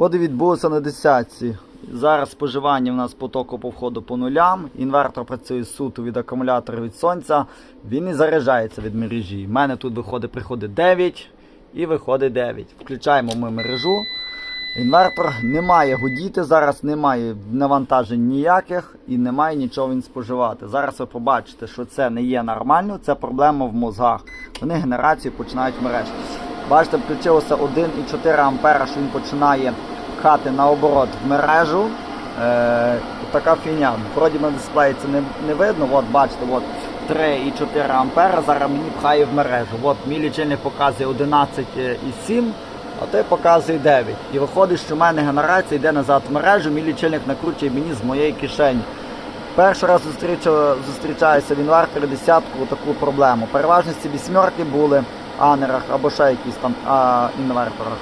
От і відбулося на 10-ці. Зараз споживання в нас потоку по входу по нулям. Інвертор працює суто від акумулятора, від сонця. Він і заряджається від мережі. У мене тут приходить 9 і виходить 9. Включаємо ми мережу. Інвертор не має гудіти, зараз немає навантажень ніяких і немає нічого він споживати. Зараз ви побачите, що це не є нормально, це проблема в мозгах. Вони генерацію починають мережі. Бачите, включилося 1,4 ампера, що він починає пхати наоборот в мережу. Така фігня. Вроді на дисплеї це не видно. От бачите, от 3,4 ампера зараз мені пхає в мережу. От мій лічильник показує 11,7, а той показує 9. І виходить, що в мене генерація йде назад в мережу, мій лічильник накручує мені з моєї кишені. Перший раз зустрічаюся в інверторі 10-ку таку проблему. Переважно ці 8-ки були в анерах або ще якісь там інверторах.